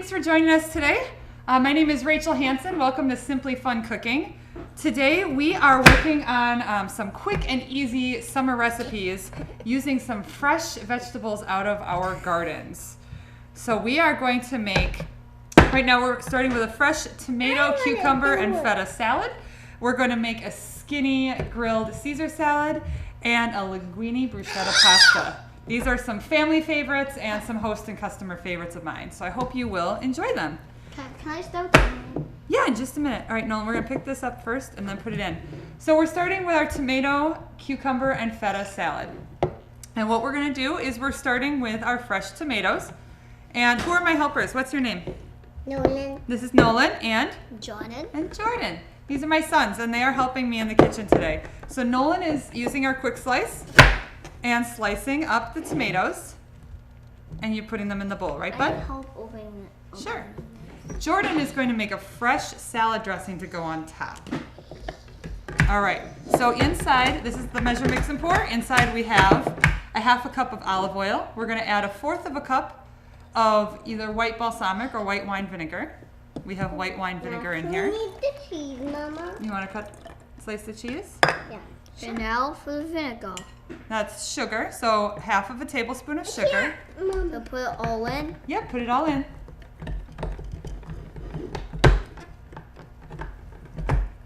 thanks for joining us today. My name is Rachel Hanson. Welcome to Simply Fun Cooking. Today we are working on some quick and easy summer recipes using some fresh vegetables out of our gardens. So we are going to make, right now we're starting with a fresh tomato, cucumber, and feta salad. We're going to make a skinny grilled Caesar salad and a linguine bruschetta pasta. These are some family favorites and some host and customer favorites of mine. So I hope you will enjoy them. Can I start? Yeah, in just a minute. All right, Nolan, we're gonna pick this up first and then put it in. So we're starting with our tomato, cucumber, and feta salad. And what we're gonna do is we're starting with our fresh tomatoes. And who are my helpers? What's your name? Nolan. This is Nolan and? Jordan. And Jordan. These are my sons and they are helping me in the kitchen today. So Nolan is using our quick slice and slicing up the tomatoes. And you're putting them in the bowl, right, bud? I help open it. Sure. Jordan is going to make a fresh salad dressing to go on top. All right, so inside, this is the measure, mix, and pour. Inside we have a half a cup of olive oil. We're gonna add a fourth of a cup of either white balsamic or white wine vinegar. We have white wine vinegar in here. We need the cheese, Mama. You wanna slice the cheese? Yeah. And now for the vinegar. That's sugar, so half of a tablespoon of sugar. So put it all in? Yep, put it all in.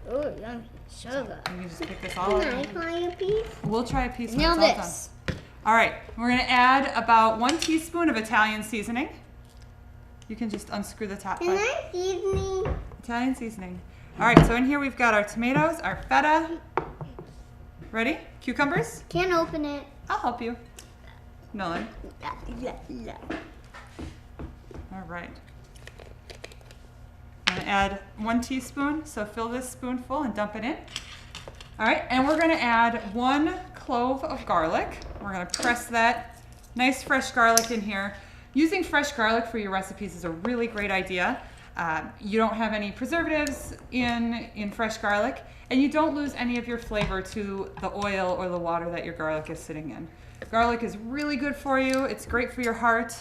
Oh, yummy. Sugar. You can just pick this all up. Can I try a piece? We'll try a piece when Now it's all this. done. All right, we're gonna add about 1 teaspoon of Italian seasoning. You can just unscrew the top Can part. I seasoning? Italian seasoning. All right, so in here we've got our tomatoes, our feta. Ready? Cucumbers? Can't open it. I'll help you. Nolan. Yeah. All right. I'm gonna add 1 teaspoon, so fill this spoonful and dump it in. All right, and we're gonna add 1 clove of garlic. We're gonna press that nice fresh garlic in here. Using fresh garlic for your recipes is a really great idea. You don't have any preservatives in fresh garlic, and you don't lose any of your flavor to the oil or the water that your garlic is sitting in. Garlic is really good for you. It's great for your heart,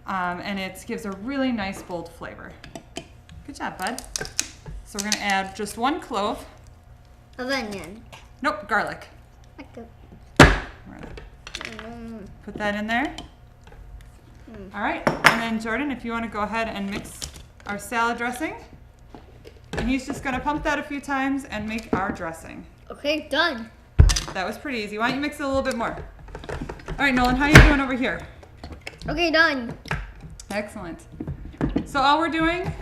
and it gives a really nice, bold flavor. Good job, bud. So we're gonna add just 1 clove. Of onion. Nope, garlic. Okay. We're gonna put that in there. All right, and then Jordan, if you wanna go ahead and mix our salad dressing. And he's just gonna pump that a few times and make our dressing. Okay, done. That was pretty easy. Why don't you mix it a little bit more? All right, Nolan, how are you doing over here? Okay, done. Excellent. So all we're doing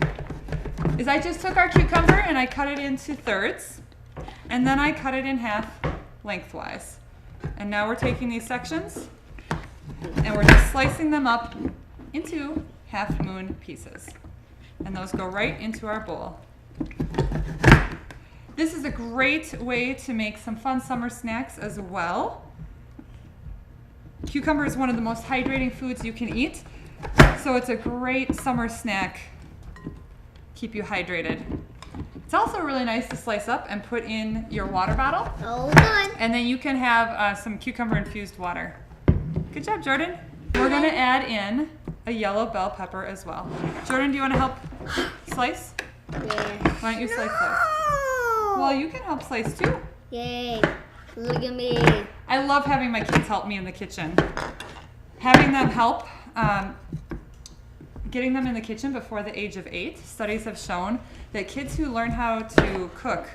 is I just took our cucumber and I cut it into thirds, and then I cut it in half lengthwise. And now we're taking these sections and we're just slicing them up into half moon pieces. And those go right into our bowl. This is a great way to make some fun summer snacks as well. Cucumber is one of the most hydrating foods you can eat, so it's a great summer snack. Keep you hydrated. It's also really nice to slice up and put in your water bottle. All done. And then you can have some cucumber infused water. Good job, Jordan. We're gonna add in a yellow bell pepper as well. Jordan, do you wanna help slice? Yeah. Why don't you slice? Well, you can help slice too. Yay. Look at me. I love having my kids help me in the kitchen. Having them help, getting them in the kitchen before the age of 8, studies have shown that kids who learn how to cook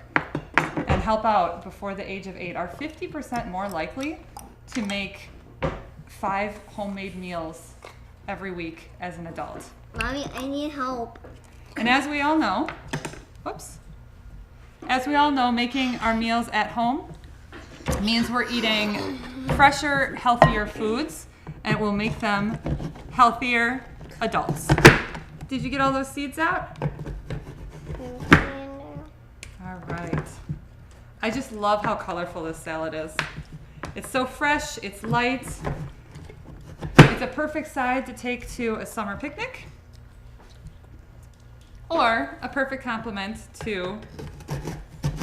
and help out before the age of 8 are 50% more likely to make 5 homemade meals every week as an adult. Mommy, I need help. And as we all know, making our meals at home means we're eating fresher, healthier foods, and it will make them healthier adults. Did you get all those seeds out? All right. I just love how colorful this salad is. It's so fresh, it's light. It's a perfect side to take to a summer picnic or a perfect complement to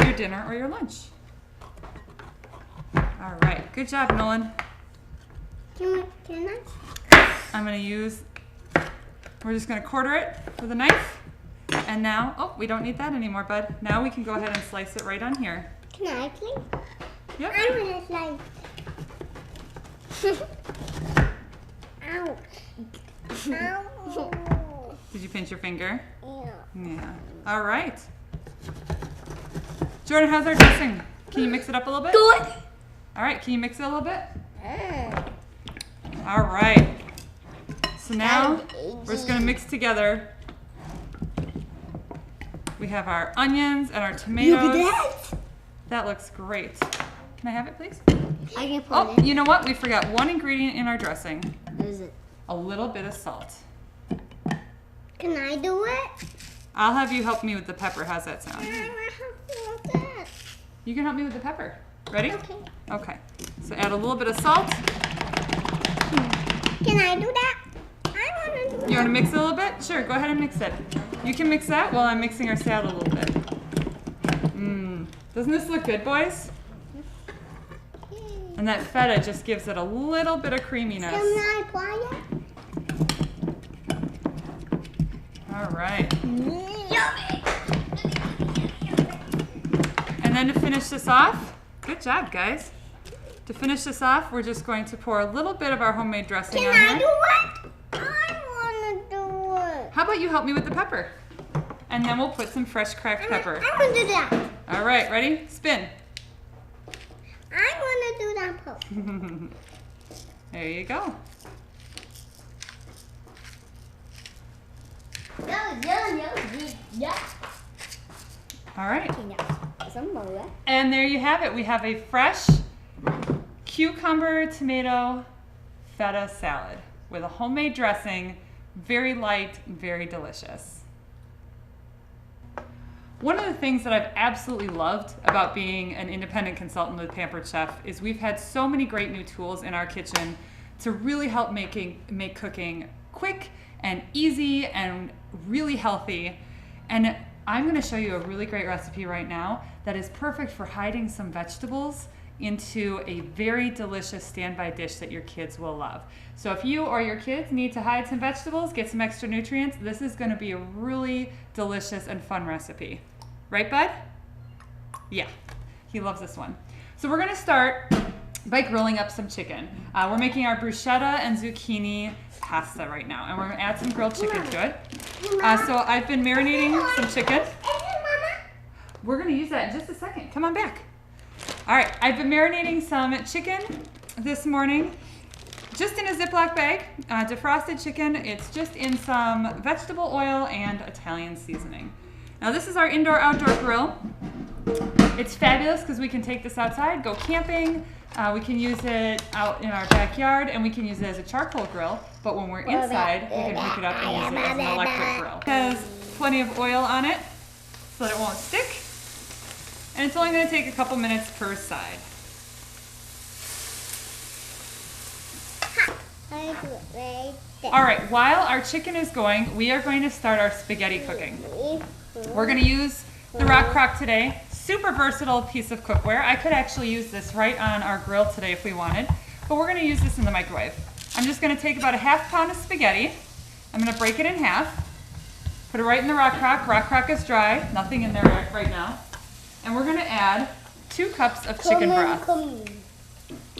your dinner or your lunch. All right, good job, Nolan. Can I? I'm gonna use We're just gonna quarter it with a knife. And now, oh, we don't need that anymore, bud. Now we can go ahead and slice it right on here. Can I please? Yep. I want to slice. Ow. Ow. Did you pinch your finger? Yeah. Yeah. All right. Jordan, how's our dressing? Can you mix it up a little bit? Good. All right, can you mix it a little bit? All right. So now we're just gonna mix together. We have our onions and our tomatoes. Look at that. That looks great. Can I have it, please? I can put Oh, it. you know what? We forgot one ingredient in our dressing. What is it? A little bit of salt. Can I do it? I'll have you help me with the pepper. How's that sound? I want to help you with that. You can help me with the pepper. Ready? Okay. Okay. So add a little bit of salt. Can I do that? I want to do that. You want to mix it a little bit? Sure, go ahead and mix it. You can mix that while I'm mixing our salad a little bit. Doesn't this look good, boys? And that feta just gives it a little bit of creaminess. Can I apply All right. it? Yummy. And then to finish this off, good job, guys. To finish this off, we're just going to pour a little bit of our homemade dressing Can on I here. do it? I want to do it. How about you help me with the pepper? And then we'll put some fresh cracked pepper. I want to do that. All right, ready? Spin. I want to do that part. There you go. Yeah. All right. Some more. And there you have it. We have a fresh cucumber tomato feta salad with a homemade dressing, very light, very delicious. One of the things that I've absolutely loved about being an independent consultant with Pampered Chef is we've had so many great new tools in our kitchen to really help make cooking quick and easy and really healthy. And I'm going to show you a really great recipe right now that is perfect for hiding some vegetables into a very delicious standby dish that your kids will love. So if you or your kids need to hide some vegetables, get some extra nutrients, this is going to be a really delicious and fun recipe. Right, bud? Yeah, he loves this one. So we're going to start by grilling up some chicken. We're making our bruschetta and zucchini pasta right now, and we're going to add some grilled chicken to it. So I've been marinating some chicken. We're going to use that in just a second. Come on back. All right, I've been marinating some chicken this morning, just in a Ziploc bag, defrosted chicken. It's just in some vegetable oil and Italian seasoning. Now this is our indoor-outdoor grill. It's fabulous because we can take this outside, go camping, we can use it out in our backyard, and we can use it as a charcoal grill, but when we're inside, we can pick it up and use it as an electric grill. It has plenty of oil on it so that it won't stick. And it's only going to take a couple minutes per side. All right, while our chicken is going, we are going to start our spaghetti cooking. We're going to use the Rock Crock today. Super versatile piece of cookware. I could actually use this right on our grill today if we wanted, but we're going to use this in the microwave. I'm just going to take about a ½ pound of spaghetti. I'm going to break it in half, put it right in the Rock Crock. Rock Crock is dry, nothing in there right now. And we're going to add 2 cups of chicken broth.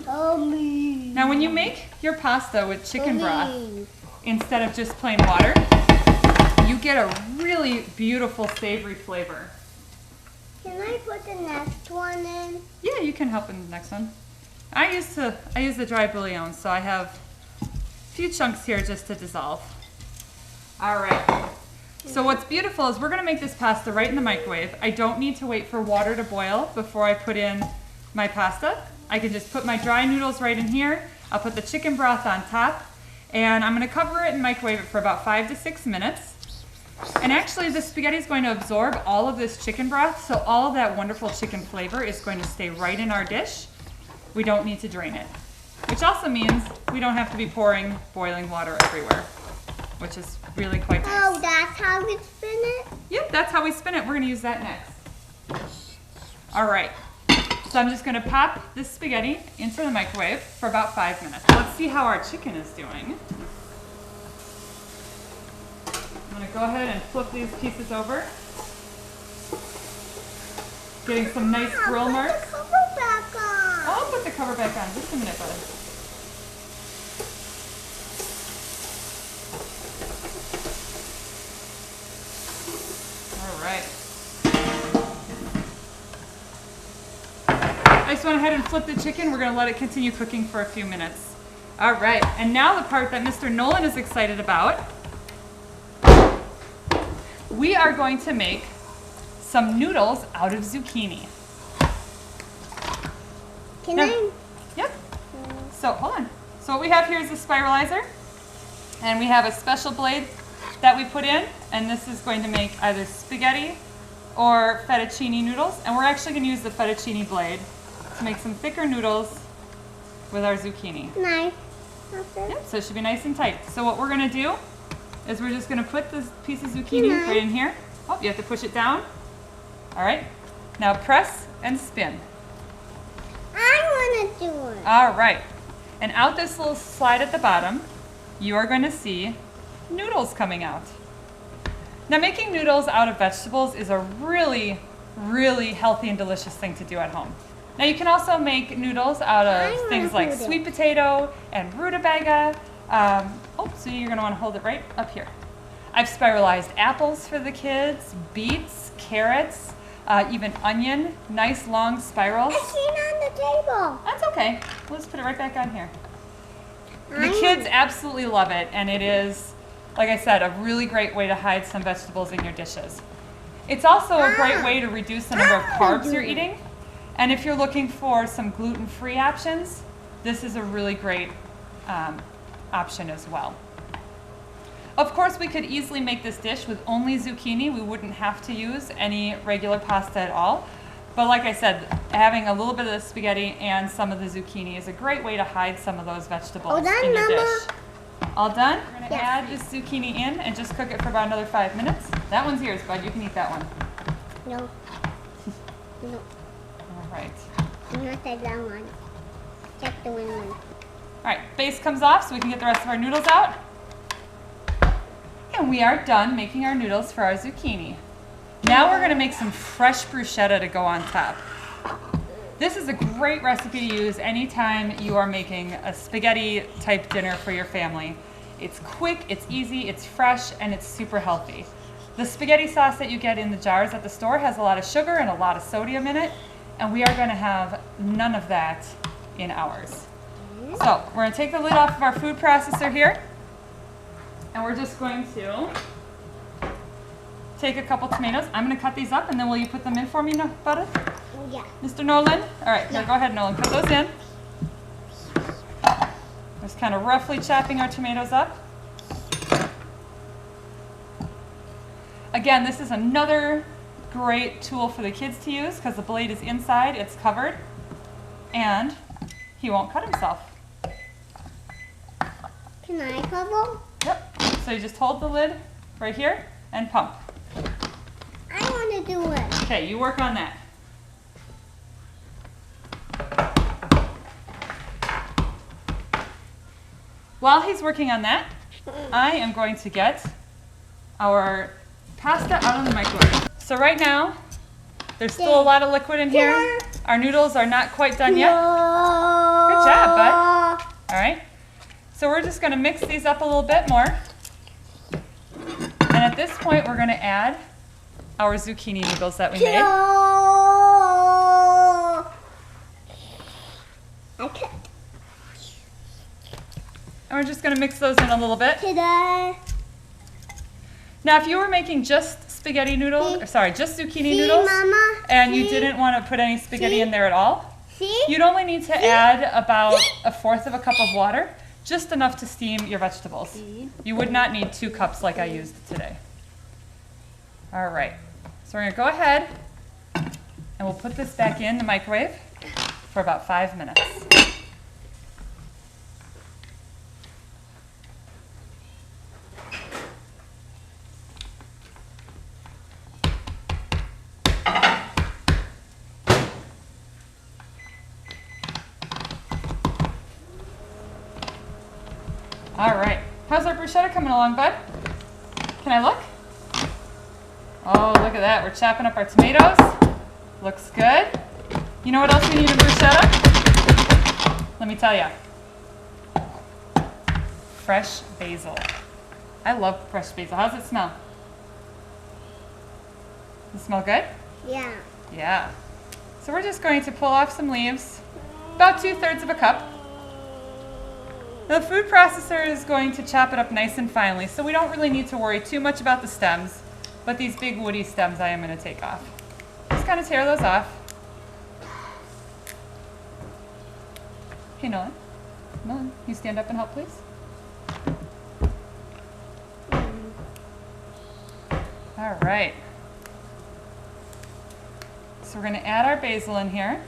Now when you make your pasta with chicken broth, instead of just plain water, you get a really beautiful savory flavor. Can I put the next one in? Yeah, you can help in the next one. I use the dry bouillon, so I have a few chunks here just to dissolve. All right. So what's beautiful is we're going to make this pasta right in the microwave. I don't need to wait for water to boil before I put in my pasta. I can just put my dry noodles right in here. I'll put the chicken broth on top, and I'm going to cover it and microwave it for about 5 to 6 minutes. And actually, the spaghetti is going to absorb all of this chicken broth, so all of that wonderful chicken flavor is going to stay right in our dish. We don't need to drain it, which also means we don't have to be pouring boiling water everywhere, which is really quite nice. Oh, that's how we spin it? Yep, that's how we spin it. We're going to use that next. All right. So I'm just going to pop this spaghetti into the microwave for about 5 minutes. Let's see how our chicken is doing. I'm gonna go ahead and flip these pieces over. Getting some nice grill marks. Put the cover back on. I'll put the cover back on. Just a minute, bud. All right. I just went ahead and flipped the chicken. We're going to let it continue cooking for a few minutes. All right. And now the part that Mr. Nolan is excited about. We are going to make some noodles out of zucchini. Can I? Yep. So hold on. So what we have here is a spiralizer, and we have a special blade that we put in, and this is going to make either spaghetti or fettuccine noodles, and we're actually going to use the fettuccine blade to make some thicker noodles with our zucchini. Nice. Okay. Yep, so it should be nice and tight. So what we're going to do is we're just going to put this piece of zucchini right in here. Oh, you have to push it down. All right. Now press and spin. I want to do it. All right. And out this little slide at the bottom, you are going to see noodles coming out. Now, making noodles out of vegetables is a really, really healthy and delicious thing to do at home. Now, you can also make noodles out of things like sweet potato and rutabaga. So you're going to want to hold it right up here. I've spiralized apples for the kids, beets, carrots, even onion, nice long spirals. It's sitting on the table. That's okay. We'll just put it right back on here. The kids absolutely love it, and it is, like I said, a really great way to hide some vegetables in your dishes. It's also a great way to reduce the number of carbs you're eating. And if you're looking for some gluten-free options, this is a really great option as well. Of course, we could easily make this dish with only zucchini. We wouldn't have to use any regular pasta at all. But like I said, having a little bit of the spaghetti and some of the zucchini is a great way to hide some of those vegetables in your dish. All done? We're going to add this zucchini in and just cook it for about another 5 minutes. That one's yours, bud. You can eat that one. No. No. All right. I'm not that one. Just the one. All right, base comes off so we can get the rest of our noodles out. And we are done making our noodles for our zucchini. Now we're going to make some fresh bruschetta to go on top. This is a great recipe to use anytime you are making a spaghetti type dinner for your family. It's quick, it's easy, it's fresh, and it's super healthy. The spaghetti sauce that you get in the jars at the store has a lot of sugar and a lot of sodium in it, and we are going to have none of that in ours. So we're going to take the lid off of our food processor here, and we're just going to take a couple tomatoes. I'm going to cut these up, and then will you put them in for me, Butter? Yeah. Mr. Nolan? All right, so go ahead, Nolan. Put those in. Just kind of roughly chopping our tomatoes up. Again, this is another great tool for the kids to use because the blade is inside, it's covered, and he won't cut himself. Can I cover? Yep. So you just hold the lid right here and pump. I want to do it. Okay, you work on that. While he's working on that, I am going to get our pasta out of the microwave. So right now, there's still a lot of liquid in here. Our noodles are not quite done yet. Good job, bud. All right. So we're just going to mix these up a little bit more. And at this point, we're going to add our zucchini noodles that we made. Okay. And we're just going to mix those in a little bit. Now, if you were making just spaghetti noodles, just zucchini noodles, Mama? and you didn't want to put any spaghetti in there at all, See? you'd only need to add about 1/4 of a cup of water, just enough to steam your vegetables. You would not need 2 cups like I used today. All right, so we're going to go ahead and we'll put this back in the microwave for about 5 minutes. All right, how's our bruschetta coming along, bud? Can I look? Oh, look at that. We're chopping up our tomatoes. Looks good. You know what else we need in bruschetta? Let me tell you. Fresh basil. I love fresh basil. How's it smell? Does it smell good? Yeah. Yeah. So we're just going to pull off some leaves, about 2/3 of a cup. The food processor is going to chop it up nice and finely, so we don't really need to worry too much about the stems, but these big woody stems I am going to take off. Just kind of tear those off. Hey Nolan, Nolan, you stand up and help please? All right. So we're going to add our basil in here,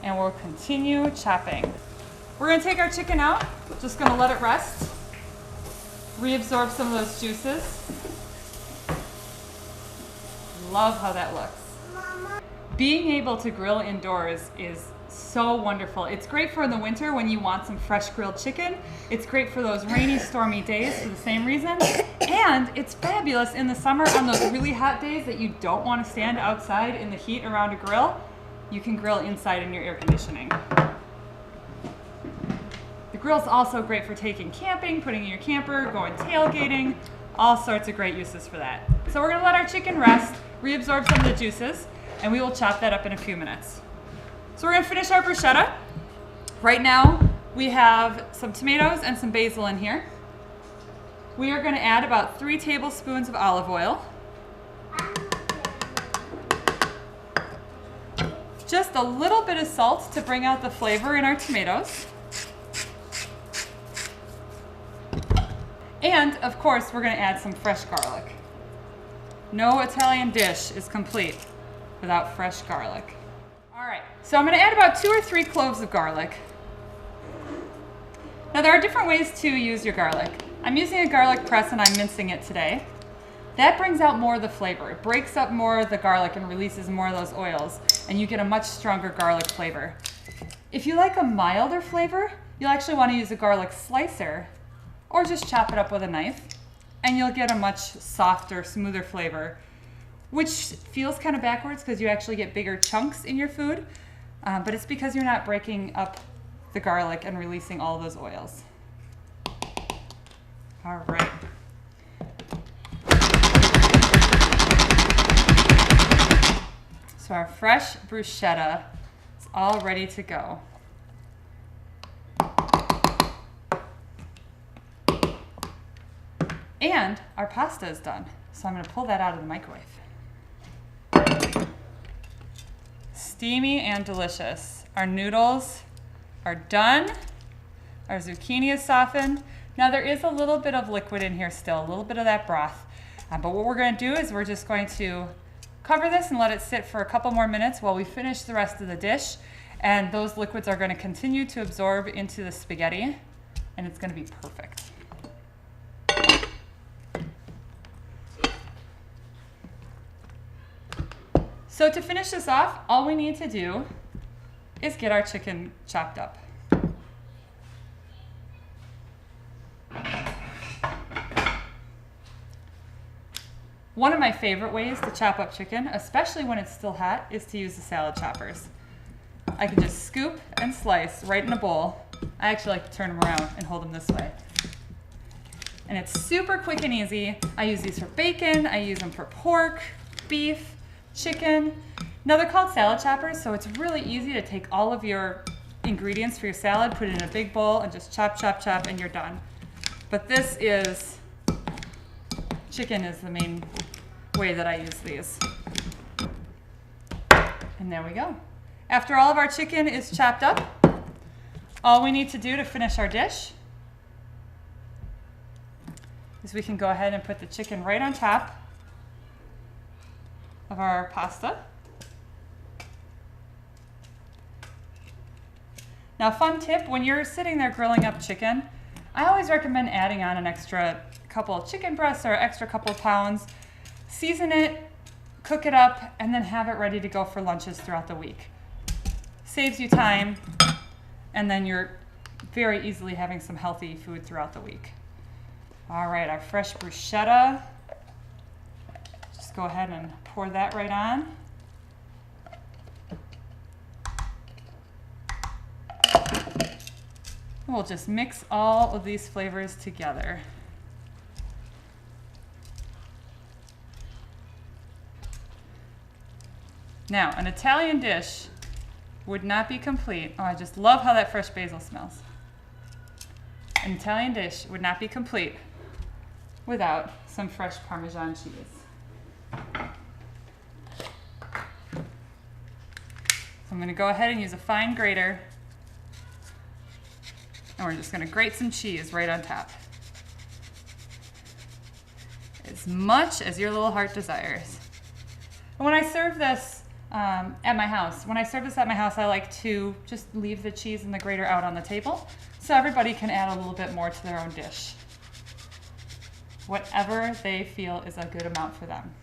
and we'll continue chopping. We're going to take our chicken out, just going to let it rest, reabsorb some of those juices. Love how that looks. Being able to grill indoors is so wonderful. It's great for in the winter when you want some fresh grilled chicken. It's great for those rainy, stormy days for the same reason. And it's fabulous in the summer on those really hot days that you don't want to stand outside in the heat around a grill. You can grill inside in your air conditioning. The grill's also great for taking camping, putting in your camper, going tailgating, all sorts of great uses for that. So we're gonna let our chicken rest, reabsorb some of the juices, and we will chop that up in a few minutes. So we're gonna finish our bruschetta. Right now, we have some tomatoes and some basil in here. We are gonna add about 3 tablespoons of olive oil. Just a little bit of salt to bring out the flavor in our tomatoes. And of course, we're gonna add some fresh garlic. No Italian dish is complete without fresh garlic. All right, so I'm gonna add about 2 or 3 cloves of garlic. Now there are different ways to use your garlic. I'm using a garlic press and I'm mincing it today. That brings out more of the flavor. It breaks up more of the garlic and releases more of those oils, and you get a much stronger garlic flavor. If you like a milder flavor, you'll actually wanna use a garlic slicer or just chop it up with a knife, and you'll get a much softer, smoother flavor, which feels kind of backwards because you actually get bigger chunks in your food, but it's because you're not breaking up the garlic and releasing all those oils. All right. So our fresh bruschetta is all ready to go. And our pasta is done. So I'm gonna pull that out of the microwave. Steamy and delicious. Our noodles are done. Our zucchini is softened. Now there is a little bit of liquid in here still, a little bit of that broth. But what we're gonna do is we're just going to cover this and let it sit for a couple more minutes while we finish the rest of the dish. And those liquids are gonna continue to absorb into the spaghetti, and it's gonna be perfect. So to finish this off, all we need to do is get our chicken chopped up. One of my favorite ways to chop up chicken, especially when it's still hot, is to use the salad choppers. I can just scoop and slice right in a bowl. I actually like to turn them around and hold them this way. And it's super quick and easy. I use these for bacon, I use them for pork, beef, chicken. Now they're called salad choppers, so it's really easy to take all of your ingredients for your salad, put it in a big bowl, and just chop, chop, chop, and you're done. But this is, chicken is the main way that I use these. And there we go. After all of our chicken is chopped up, all we need to do to finish our dish is we can go ahead and put the chicken right on top of our pasta. Now, fun tip, when you're sitting there grilling up chicken, I always recommend adding on an extra couple of chicken breasts or extra couple of pounds. Season it, cook it up, and then have it ready to go for lunches throughout the week. Saves you time, and then you're very easily having some healthy food throughout the week. All right, our fresh bruschetta Just go ahead and pour that right on. We'll just mix all of these flavors together. Now, an Italian dish would not be complete. Oh, I just love how that fresh basil smells. An Italian dish would not be complete without some fresh Parmesan cheese. So I'm going to go ahead and use a fine grater, and we're just going to grate some cheese right on top. As much as your little heart desires. And when I serve this at my house, I like to just leave the cheese and the grater out on the table so everybody can add a little bit more to their own dish. Whatever they feel is a good amount for them.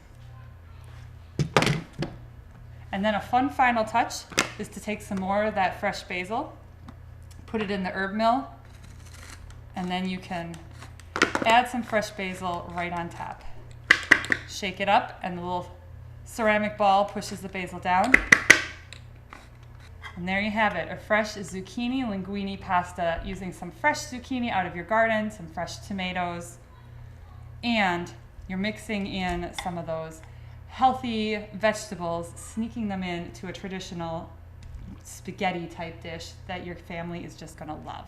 And then a fun final touch is to take some more of that fresh basil, put it in the herb mill, and then you can add some fresh basil right on top. Shake it up, and the little ceramic ball pushes the basil down. And there you have it, a fresh zucchini linguine pasta using some fresh zucchini out of your garden, some fresh tomatoes, and you're mixing in some of those healthy vegetables, sneaking them into a traditional spaghetti type dish that your family is just gonna love.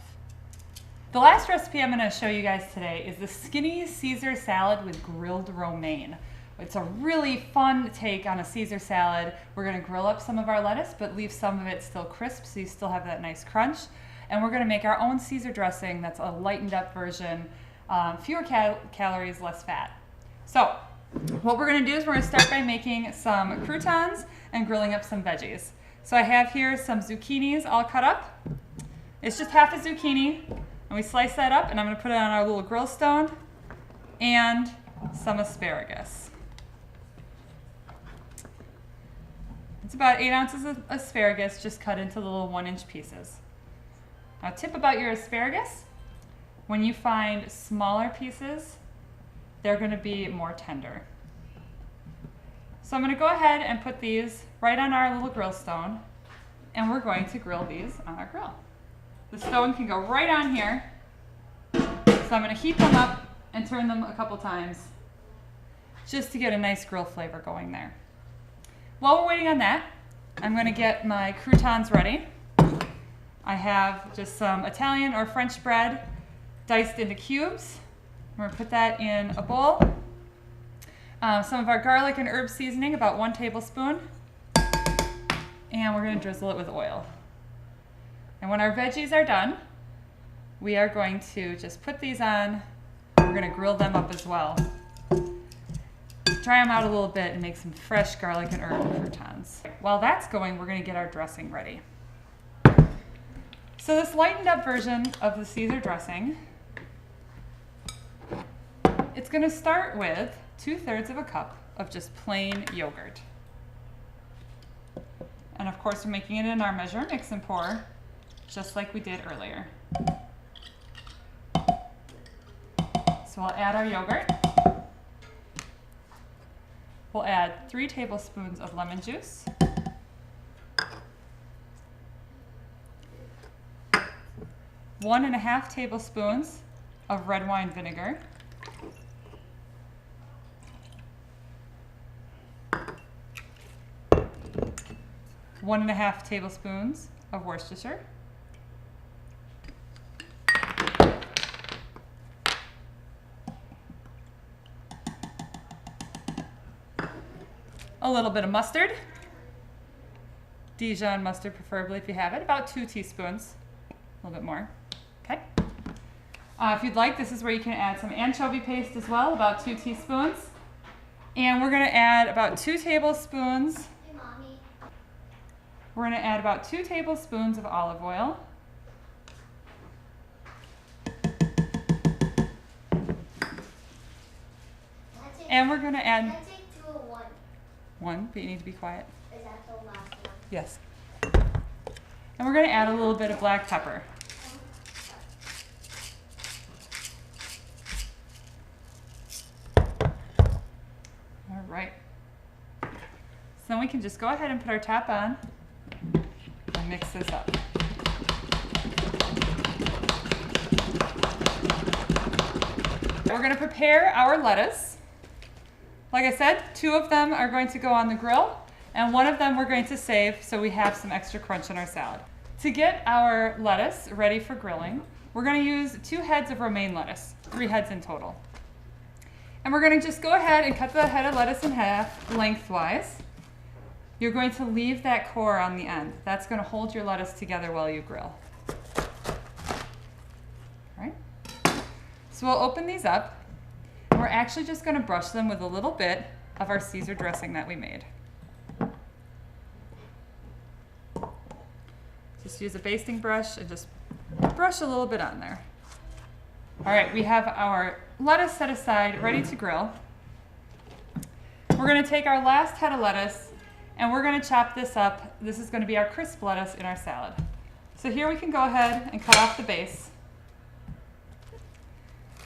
The last recipe I'm gonna show you guys today is the skinny Caesar salad with grilled romaine. It's a really fun take on a Caesar salad. We're gonna grill up some of our lettuce, but leave some of it still crisp so you still have that nice crunch. And we're gonna make our own Caesar dressing that's a lightened up version, fewer calories, less fat. So what we're gonna do is we're gonna start by making some croutons and grilling up some veggies. So I have here some zucchinis all cut up. It's just half a zucchini, and we slice that up, and I'm gonna put it on our little grill stone, and some asparagus. It's about 8 ounces of asparagus, just cut into little 1-inch pieces. Now, a tip about your asparagus, when you find smaller pieces, they're gonna be more tender. So I'm gonna go ahead and put these right on our little grill stone, and we're going to grill these on our grill. The stone can go right on here, so I'm gonna heat them up and turn them a couple times just to get a nice grill flavor going there. While we're waiting on that, I'm gonna get my croutons ready. I have just some Italian or French bread diced into cubes. We're gonna put that in a bowl. Some of our garlic and herb seasoning, about 1 tablespoon. And we're gonna drizzle it with oil. And when our veggies are done, we are going to just put these on. We're gonna grill them up as well. Dry them out a little bit and make some fresh garlic and herb croutons. While that's going, we're gonna get our dressing ready. So this lightened up version of the Caesar dressing, it's gonna start with 2/3 of a cup of just plain yogurt. And of course, we're making it in our measure, mix and pour, just like we did earlier. So we'll add our yogurt. We'll add 3 tablespoons of lemon juice. 1.5 tablespoons of red wine vinegar. 1.5 tablespoons of Worcestershire. A little bit of mustard, Dijon mustard preferably if you have it, about 2 teaspoons, a little bit more, okay? If you'd like, this is where you can add some anchovy paste as well, about 2 teaspoons. And we're gonna add about 2 tablespoons. Hey, Mommy. We're gonna add about 2 tablespoons of olive oil. And we're gonna add Can I take 2 or 1? 1, but you need to be quiet. Is that the last one? Yes. And we're gonna add a little bit of black pepper. All right. then we can just go ahead and put our top on and mix this up. We're going to prepare our lettuce. Like I said, 2 of them are going to go on the grill, and 1 of them we're going to save so we have some extra crunch in our salad. To get our lettuce ready for grilling, we're going to use 2 heads of romaine lettuce, 3 heads in total. And we're going to just go ahead and cut the head of lettuce in half lengthwise. You're going to leave that core on the end. That's going to hold your lettuce together while you grill. All right. So we'll open these up. And we're actually just going to brush them with a little bit of our Caesar dressing that we made. Just use a basting brush and just brush a little bit on there. All right, we have our lettuce set aside, ready to grill. We're going to take our last head of lettuce and we're going to chop this up. This is going to be our crisp lettuce in our salad. So here we can go ahead and cut off the base.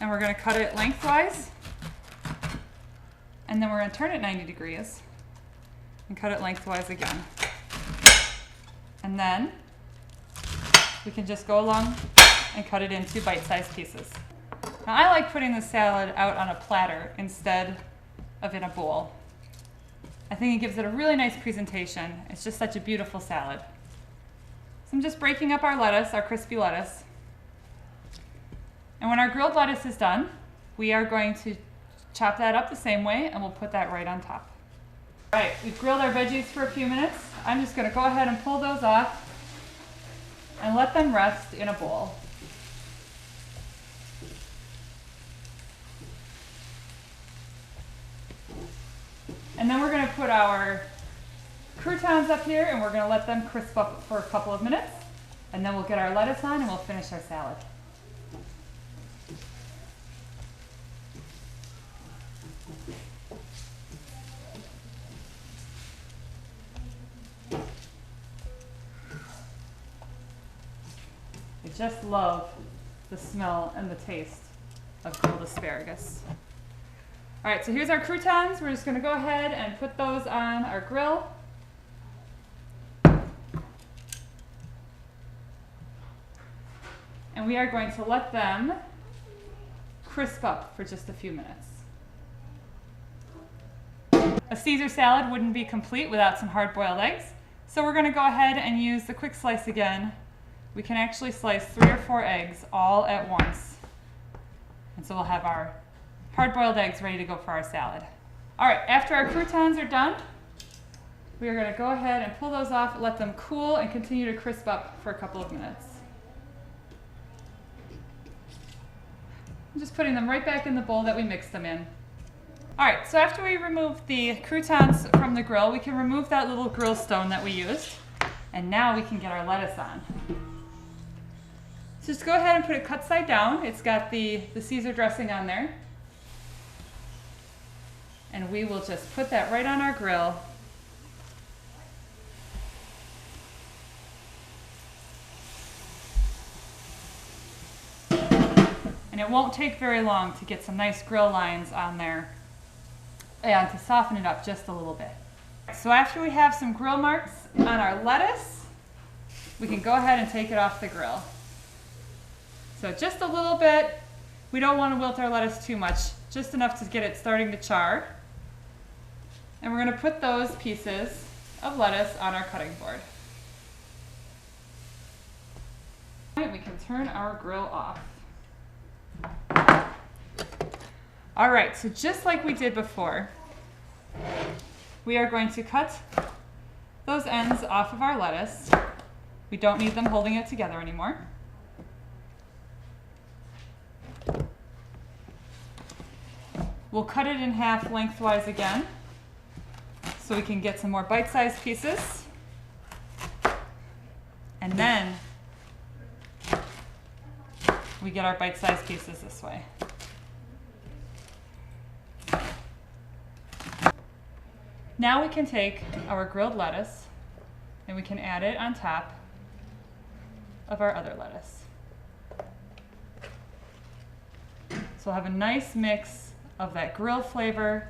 And we're going to cut it lengthwise. And then we're going to turn it 90 degrees and cut it lengthwise again. And then we can just go along and cut it into bite-sized pieces. Now I like putting the salad out on a platter instead of in a bowl. I think it gives it a really nice presentation. It's just such a beautiful salad. So I'm just breaking up our lettuce, our crispy lettuce. And when our grilled lettuce is done, we are going to chop that up the same way and we'll put that right on top. All right, we've grilled our veggies for a few minutes. I'm just going to go ahead and pull those off and let them rest in a bowl. And then we're going to put our croutons up here and we're going to let them crisp up for a couple of minutes. And then we'll get our lettuce on and we'll finish our salad. I just love the smell and the taste of grilled asparagus. All right, so here's our croutons. We're just going to go ahead and put those on our grill. And we are going to let them crisp up for just a few minutes. A Caesar salad wouldn't be complete without some hard-boiled eggs. So we're going to go ahead and use the quick slice again. We can actually slice 3 or 4 eggs all at once. And so we'll have our hard-boiled eggs ready to go for our salad. All right, after our croutons are done, we are going to go ahead and pull those off, let them cool, and continue to crisp up for a couple of minutes. I'm just putting them right back in the bowl that we mixed them in. All right, so after we remove the croutons from the grill, we can remove that little grill stone that we used, and now we can get our lettuce on. So just go ahead and put it cut side down. It's got the Caesar dressing on there. And we will just put that right on our grill. And it won't take very long to get some nice grill lines on there and to soften it up just a little bit. So after we have some grill marks on our lettuce, we can go ahead and take it off the grill. So just a little bit. We don't want to wilt our lettuce too much, just enough to get it starting to char. And we're going to put those pieces of lettuce on our cutting board. We can turn our grill off. All right, so just like we did before, we are going to cut those ends off of our lettuce. We don't need them holding it together anymore. We'll cut it in half lengthwise again so we can get some more bite-sized pieces. And then we get our bite-sized pieces this way. Now we can take our grilled lettuce and we can add it on top of our other lettuce. So we'll have a nice mix of that grill flavor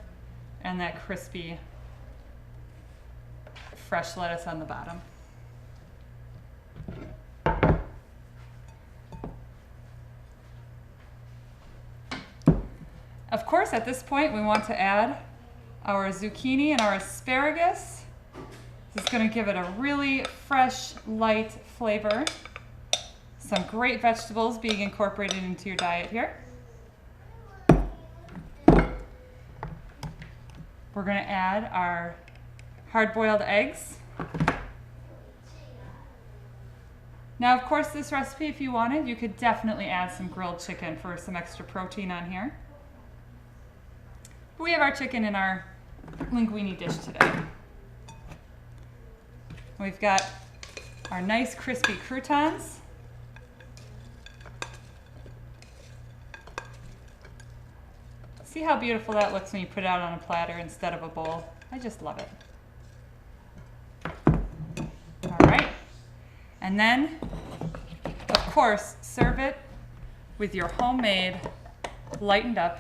and that crispy fresh lettuce on the bottom. Of course, at this point, we want to add our zucchini and our asparagus. This is going to give it a really fresh, light flavor. Some great vegetables being incorporated into your diet here. We're going to add our hard-boiled eggs. Now, of course, this recipe, if you wanted, you could definitely add some grilled chicken for some extra protein on here. We have our chicken in our linguine dish today. We've got our nice crispy croutons. See how beautiful that looks when you put it out on a platter instead of a bowl? I just love it. All right. And then, of course, serve it with your homemade, lightened up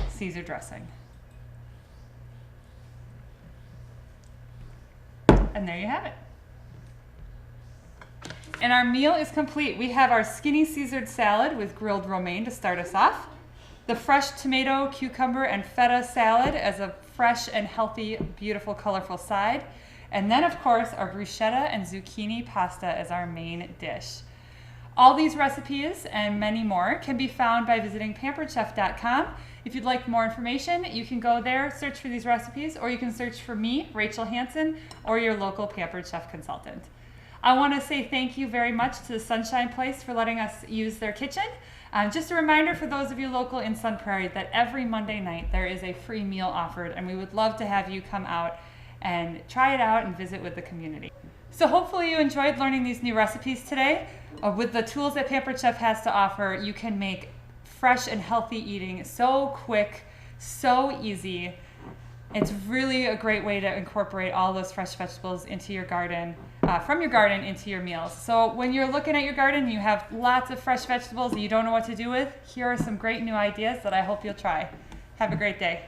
Caesar dressing. And there you have it. And our meal is complete. We have our skinny Caesared salad with grilled romaine to start us off. The fresh tomato, cucumber, and feta salad as a fresh and healthy, beautiful, colorful side. And then, of course, our bruschetta and zucchini pasta as our main dish. All these recipes and many more can be found by visiting pamperedchef.com. If you'd like more information, you can go there, search for these recipes, or you can search for me, Rachel Hanson, or your local Pampered Chef consultant. I want to say thank you very much to the Sunshine Place for letting us use their kitchen. Just a reminder for those of you local in Sun Prairie that every Monday night there is a free meal offered, and we would love to have you come out and try it out and visit with the community. So hopefully you enjoyed learning these new recipes today. With the tools that Pampered Chef has to offer, you can make fresh and healthy eating so quick, so easy. It's really a great way to incorporate all those fresh vegetables into your garden, from your garden into your meals. So when you're looking at your garden and you have lots of fresh vegetables that you don't know what to do with, here are some great new ideas that I hope you'll try. Have a great day.